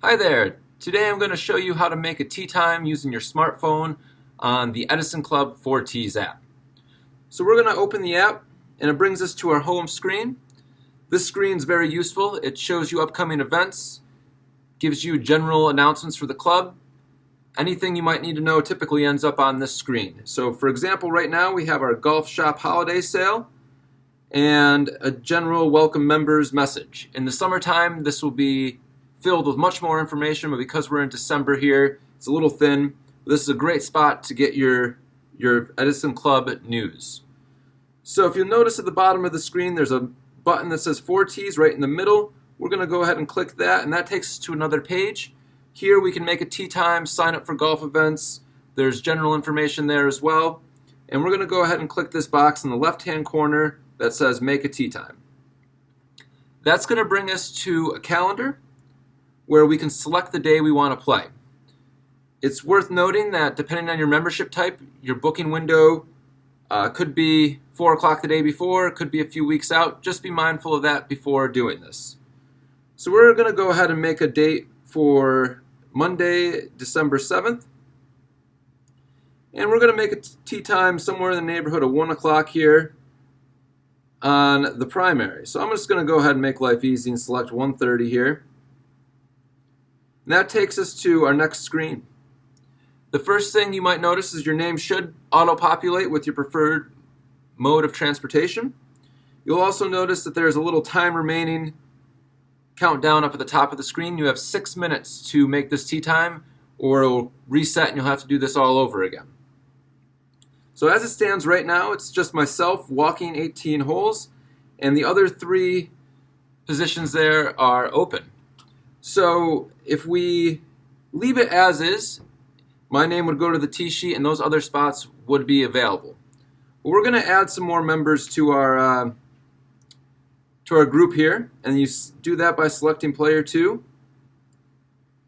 Hi there! Today I'm going to show you how to make a tee time using your smartphone on the Edison Club ForeTees app. So we're going to open the app and it brings us to our home screen. This screen is very useful. It shows you upcoming events, gives you general announcements for the club. Anything you might need to know typically ends up on this screen. So for example, right now we have our golf shop holiday sale and a general welcome members message. In the summertime this will be filled with much more information, but because we're in December here, it's a little thin. This is a great spot to get your Edison Club news. So if you'll notice at the bottom of the screen, there's a button that says ForeTees right in the middle. We're going to go ahead and click that, and that takes us to another page. Here we can make a tee time, sign up for golf events. There's general information there as well. And we're going to go ahead and click this box in the left-hand corner that says Make a Tee Time. That's going to bring us to a calendar where we can select the day we want to play. It's worth noting that depending on your membership type, your booking window could be 4 o'clock the day before, could be a few weeks out. Just be mindful of that before doing this. So we're going to go ahead and make a date for Monday, December 7th. And we're going to make a tee time somewhere in the neighborhood of 1 o'clock here on the primary. So I'm just going to go ahead and make life easy and select 1:30 here. And that takes us to our next screen. The first thing you might notice is your name should auto-populate with your preferred mode of transportation. You'll also notice that there's a little time remaining countdown up at the top of the screen. You have 6 minutes to make this tee time, or it'll reset and you'll have to do this all over again. So as it stands right now, it's just myself walking 18 holes, and the other 3 positions there are open. So if we leave it as is, my name would go to the tee sheet and those other spots would be available. But we're going to add some more members to our group here, and you do that by selecting player 2,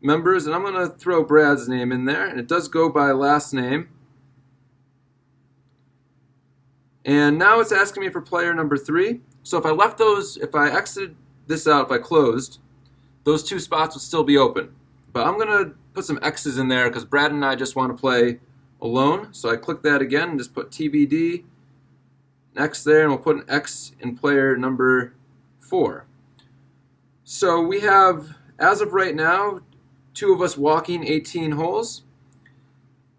members, and I'm going to throw Brad's name in there, and it does go by last name. And now it's asking me for player number 3. So if I left those, if I exited this out, if I closed, those 2 spots would still be open. But I'm going to put some X's in there because Brad and I just want to play alone. So I click that again and just put TBD, an X there, and we'll put an X in player number 4. So we have, as of right now, 2 of us walking 18 holes.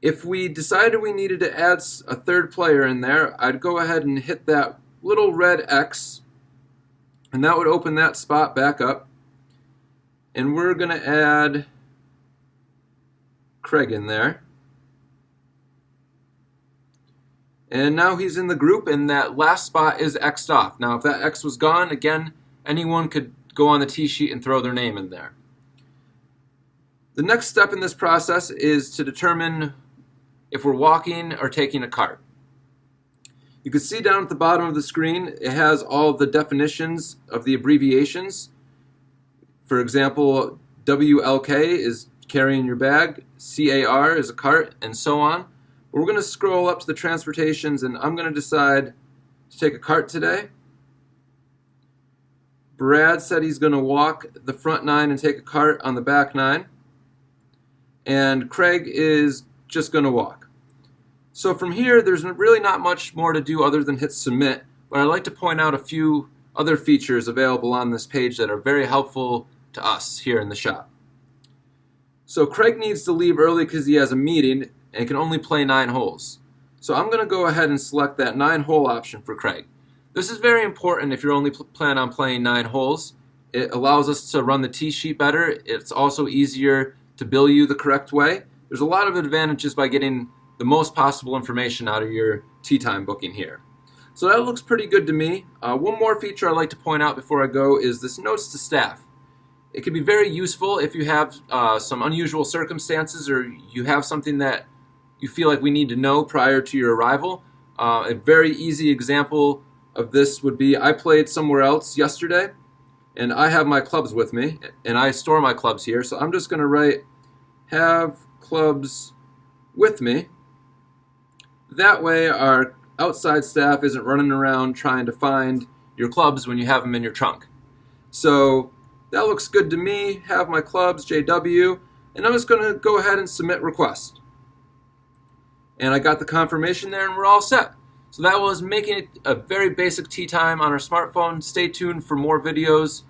If we decided we needed to add a 3rd player in there, I'd go ahead and hit that little red X, and that would open that spot back up. And we're going to add Craig in there. And now he's in the group, and that last spot is X'd off. Now if that X was gone, again, anyone could go on the tee sheet and throw their name in there. The next step in this process is to determine if we're walking or taking a cart. You can see down at the bottom of the screen, it has all of the definitions of the abbreviations. For example, WLK is carrying your bag, CAR is a cart, and so on. But we're going to scroll up to the transportations, and I'm going to decide to take a cart today. Brad said he's going to walk the front 9 and take a cart on the back 9. And Craig is just going to walk. So from here, there's really not much more to do other than hit submit, but I'd like to point out a few other features available on this page that are very helpful to us here in the shop. So Craig needs to leave early because he has a meeting and can only play 9 holes. So I'm going to go ahead and select that 9-hole option for Craig. This is very important if you're only planning on playing 9 holes. It allows us to run the tee sheet better. It's also easier to bill you the correct way. There's a lot of advantages by getting the most possible information out of your tee time booking here. So that looks pretty good to me. One more feature I'd like to point out before I go is this notes to staff. It can be very useful if you have some unusual circumstances or you have something that you feel like we need to know prior to your arrival. A very easy example of this would be I played somewhere else yesterday and I have my clubs with me and I store my clubs here, so I'm just going to write have clubs with me. That way our outside staff isn't running around trying to find your clubs when you have them in your trunk. So That looks good to me. Have my clubs, JW, and I'm just going to go ahead and submit request. And I got the confirmation there, and we're all set. So that was making it a very basic tee time on our smartphone. Stay tuned for more videos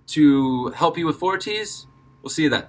to help you with ForeTees. We'll see you then.